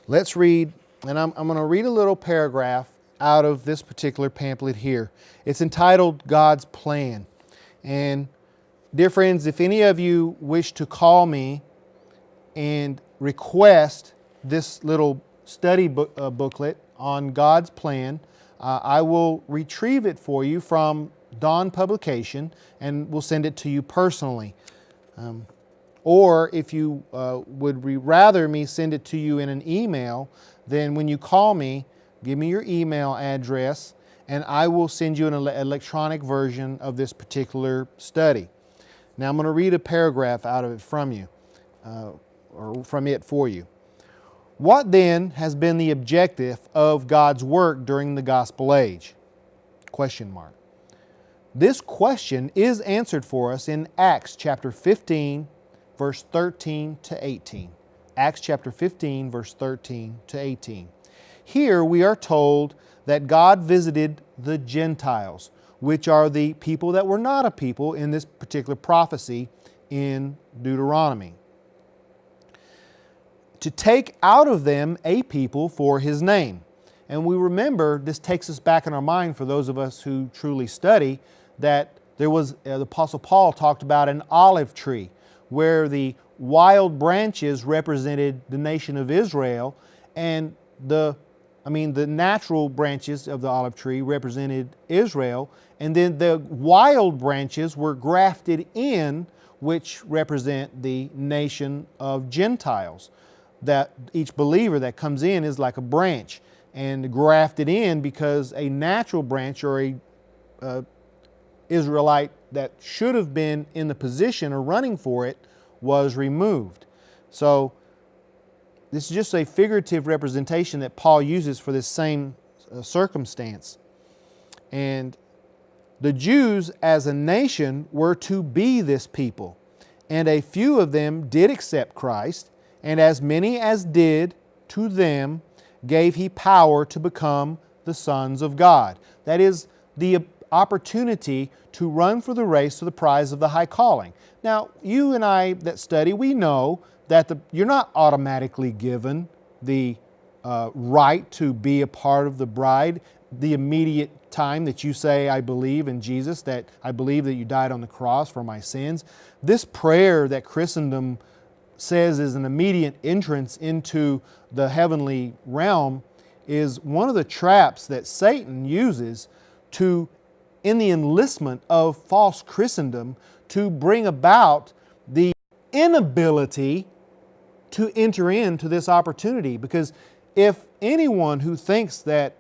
Let's read, and I'm going to read a little paragraph out of this particular pamphlet here. It's entitled God's Plan. And dear friends, if any of you wish to call me and request this little study booklet on God's Plan, I will retrieve it for you from Dawn Publication and will send it to you personally. Or if you would rather me send it to you in an email, then when you call me, give me your email address and I will send you an electronic version of this particular study. Now I'm going to read a paragraph out of it from you, or from it for you. What then has been the objective of God's work during the gospel age? Question mark. This question is answered for us in Acts chapter 15, verse 13 to 18. Acts chapter 15, verse 13 to 18. Here we are told that God visited the Gentiles, which are the people that were not a people in this particular prophecy in Deuteronomy, to take out of them a people for His name. And we remember, this takes us back in our mind for those of us who truly study, that there was, the Apostle Paul talked about an olive tree, where the wild branches represented the nation of Israel, and the natural branches of the olive tree represented Israel, and then the wild branches were grafted in, which represent the nation of Gentiles. That each believer that comes in is like a branch and grafted in, because a natural branch or a Israelite that should have been in the position or running for it was removed. So this is just a figurative representation that Paul uses for this same circumstance. And the Jews as a nation were to be this people, and a few of them did accept Christ, and as many as did, to them gave He power to become the sons of God. That is the opportunity to run for the race to the prize of the high calling. Now, you and I that study, we know that you're not automatically given the right to be a part of the bride the immediate time that you say, I believe in Jesus, that I believe that you died on the cross for my sins. This prayer that Christendom says is an immediate entrance into the heavenly realm is one of the traps that Satan uses in the enlistment of false Christendom, to bring about the inability to enter into this opportunity. Because if anyone who thinks that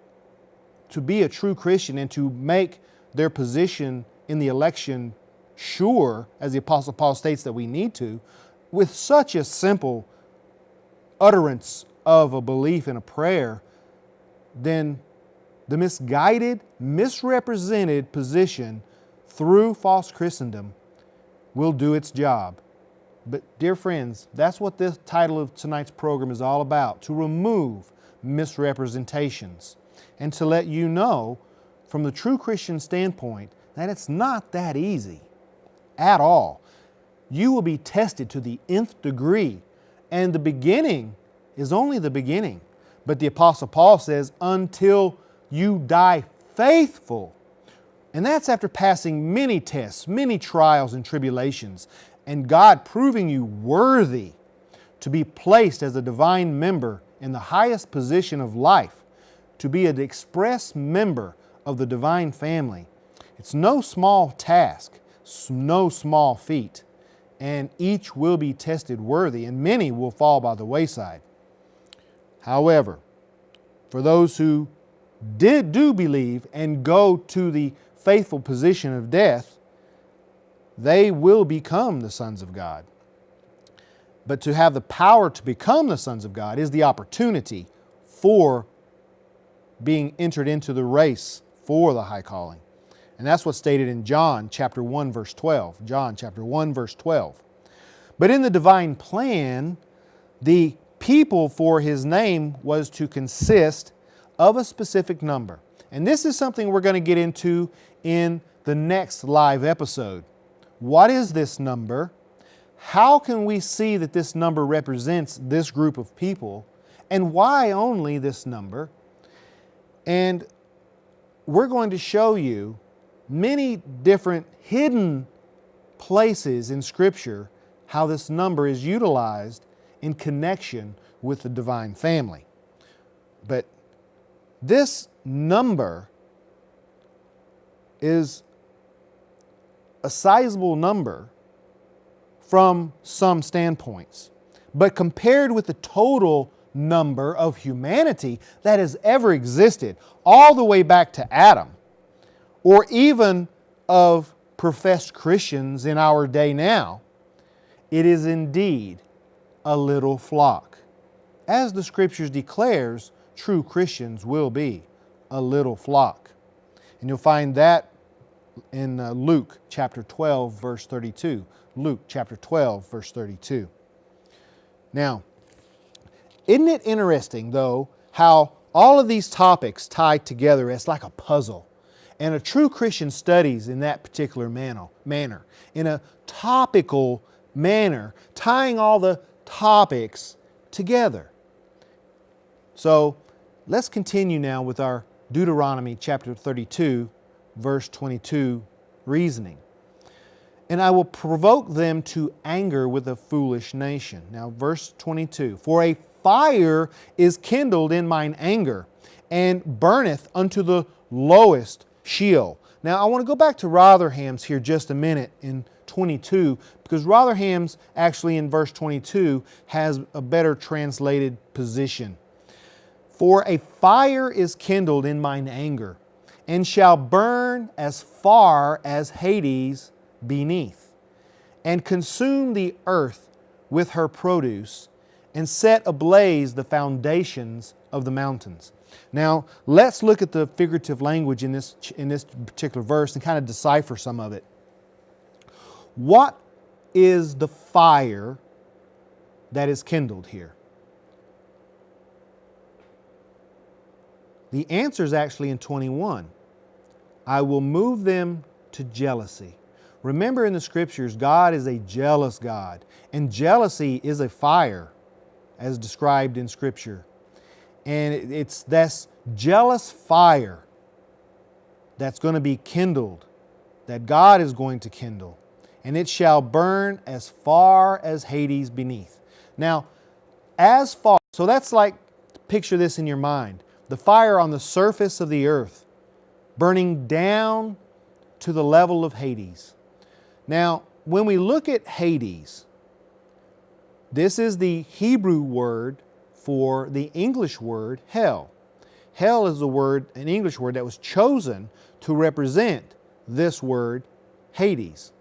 to be a true Christian and to make their position in the election sure, as the Apostle Paul states that we need to, with such a simple utterance of a belief in a prayer, then the misguided, misrepresented position through false Christendom will do its job. But dear friends, that's what this title of tonight's program is all about, to remove misrepresentations and to let you know from the true Christian standpoint that it's not that easy at all. You will be tested to the nth degree, and the beginning is only the beginning. But the Apostle Paul says, until you die faithful. And that's after passing many tests, many trials and tribulations, and God proving you worthy to be placed as a divine member in the highest position of life, to be an express member of the divine family. It's no small task, no small feat, and each will be tested worthy, and many will fall by the wayside. However, for those who do believe and go to the faithful position of death, they will become the sons of God. But to have the power to become the sons of God is the opportunity for being entered into the race for the high calling. And that's what's stated in John chapter 1, verse 12. John chapter 1, verse 12. But in the divine plan, the people for His name was to consist of a specific number. And this is something we're going to get into in the next live episode. What is this number? How can we see that this number represents this group of people? And why only this number? And we're going to show you many different hidden places in Scripture how this number is utilized in connection with the divine family. But this number is a sizable number from some standpoints. But compared with the total number of humanity that has ever existed, all the way back to Adam, or even of professed Christians in our day now, it is indeed a little flock. As the Scriptures declares, true Christians will be a little flock. And you'll find that in Luke chapter 12, verse 32. Luke chapter 12, verse 32. Now, isn't it interesting, though, how all of these topics tie together as like a puzzle? And a true Christian studies in that particular manner, in a topical manner, tying all the topics together. So, let's continue now with our Deuteronomy chapter 32, verse 22 reasoning. And I will provoke them to anger with a foolish nation. Now, verse 22. For a fire is kindled in mine anger, and burneth unto the lowest Sheol. Now, I want to go back to Rotherham's here just a minute in 22, because Rotherham's actually in verse 22 has a better translated position. For a fire is kindled in mine anger, and shall burn as far as Hades beneath, and consume the earth with her produce, and set ablaze the foundations of the mountains. Now, let's look at the figurative language in this particular verse and kind of decipher some of it. What is the fire that is kindled here? The answer is actually in 21. I will move them to jealousy. Remember in the Scriptures, God is a jealous God, and jealousy is a fire, as described in Scripture. And it's this jealous fire that's going to be kindled, that God is going to kindle, and it shall burn as far as Hades beneath. Now, as far, so that's like, picture this in your mind, the fire on the surface of the earth, burning down to the level of Hades. Now, when we look at Hades, this is the Hebrew word for the English word hell. Hell is an English word that was chosen to represent this word Hades.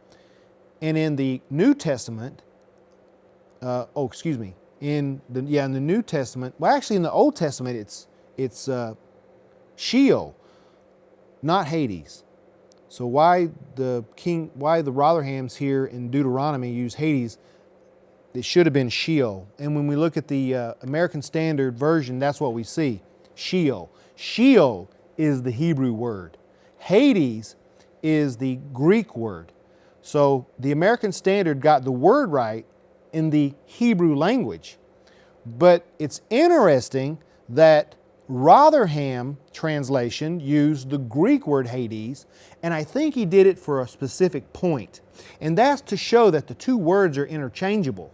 And in the New Testament, in the New Testament, well, actually in the Old Testament, it's Sheol, not Hades. So why the Rotherhams here in Deuteronomy use Hades? It should have been Sheol. And when we look at the American Standard Version, that's what we see. Sheol. Sheol is the Hebrew word. Hades is the Greek word. So the American Standard got the word right in the Hebrew language. But it's interesting that Rotherham translation used the Greek word Hades, and I think he did it for a specific point. And that's to show that the two words are interchangeable.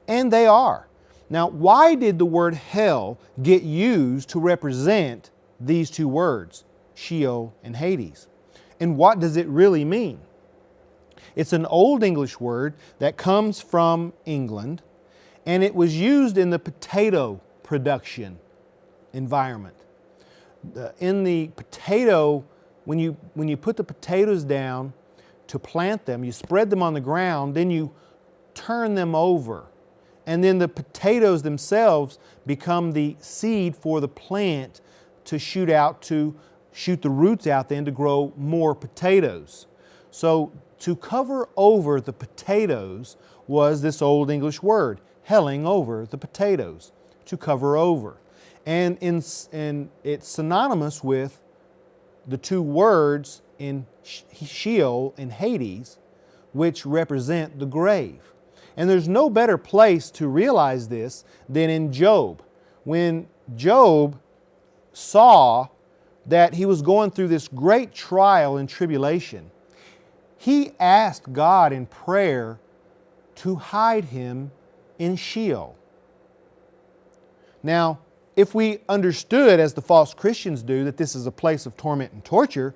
And they are. Now, why did the word hell get used to represent these two words, Sheol and Hades? And what does it really mean? It's an Old English word that comes from England, and it was used in the potato production environment. In the potato, when you put the potatoes down to plant them, you spread them on the ground, then you turn them over. And then the potatoes themselves become the seed for the plant to shoot the roots out then to grow more potatoes. So to cover over the potatoes was this Old English word, helling over the potatoes, to cover over. And it's synonymous with the two words in Sheol and Hades, which represent the grave. And there's no better place to realize this than in Job. when Job saw that he was going through this great trial and tribulation, he asked God in prayer to hide him in Sheol. Now, if we understood, as the false Christians do, that this is a place of torment and torture,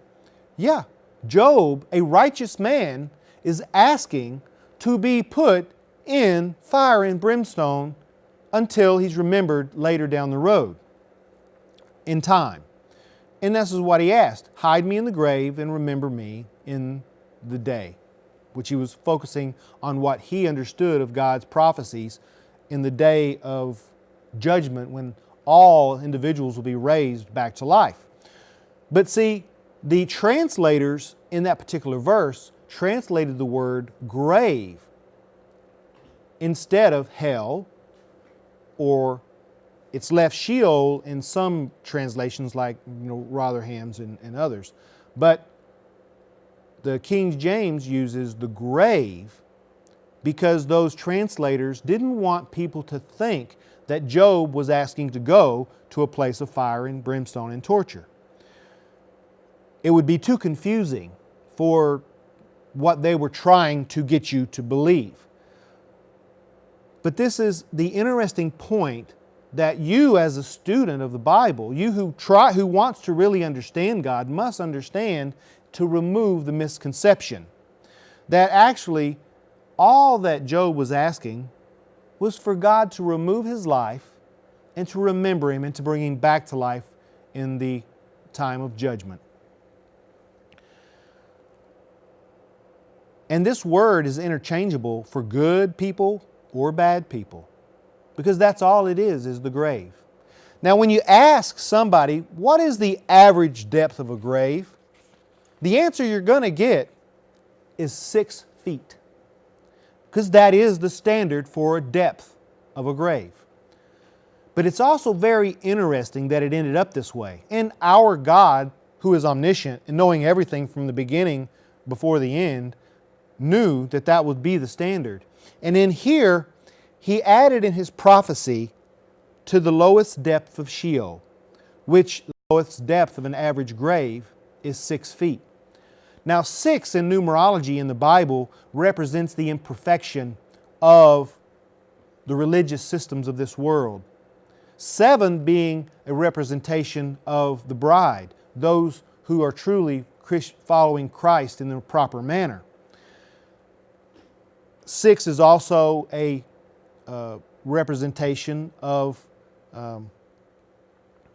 yeah, Job, a righteous man, is asking to be put in fire and brimstone until he's remembered later down the road in time. And this is what he asked: hide me in the grave and remember me in the day, which he was focusing on what he understood of God's prophecies in the day of judgment, when all individuals will be raised back to life. But see, the translators in that particular verse translated the word grave instead of hell, or it's left Sheol in some translations, like Rotherham's and others. But the King James uses the grave because those translators didn't want people to think that Job was asking to go to a place of fire and brimstone and torture. It would be too confusing for what they were trying to get you to believe. But this is the interesting point, that you, as a student of the Bible, you who wants to really understand God, must understand to remove the misconception that actually all that Job was asking was for God to remove his life and to remember him and to bring him back to life in the time of judgment. And this word is interchangeable for good people or bad people, because that's all it is the grave. Now, when you ask somebody, what is the average depth of a grave? The answer you're going to get is 6 feet, because that is the standard for a depth of a grave. But it's also very interesting that it ended up this way. And our God, who is omniscient and knowing everything from the beginning before the end, knew that that would be the standard. And in here, he added in his prophecy to the lowest depth of Sheol, which the lowest depth of an average grave is 6 feet. Now, 6 in numerology in the Bible represents the imperfection of the religious systems of this world. 7 being a representation of the bride, those who are truly following Christ in the proper manner. 6 is also a representation of,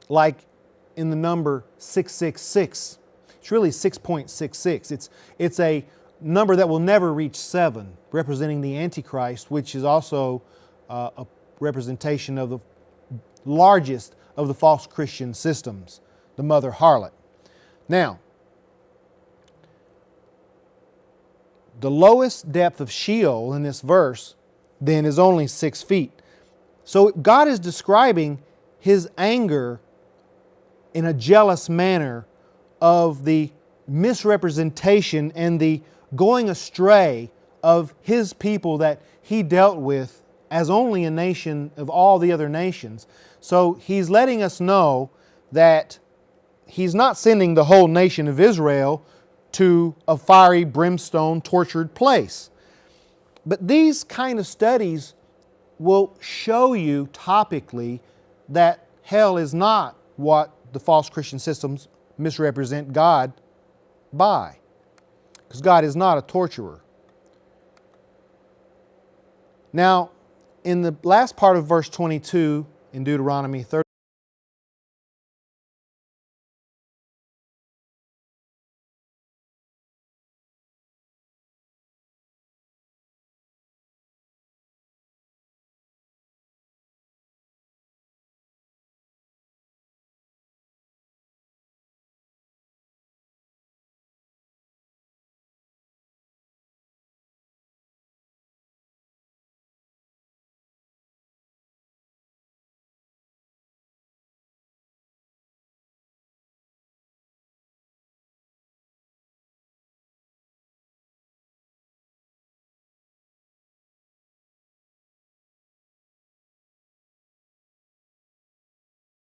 like in the number 666. It's really 6.66. It's a number that will never reach 7, representing the Antichrist, which is also a representation of the largest of the false Christian systems, the mother harlot. Now, the lowest depth of Sheol in this verse then is only 6 feet. So God is describing His anger in a jealous manner of the misrepresentation and the going astray of His people that He dealt with as only a nation of all the other nations. So He's letting us know that He's not sending the whole nation of Israel to a fiery, brimstone, tortured place. But these kind of studies will show you topically that hell is not what the false Christian systems misrepresent God by, because God is not a torturer. Now, in the last part of verse 22 in Deuteronomy 30,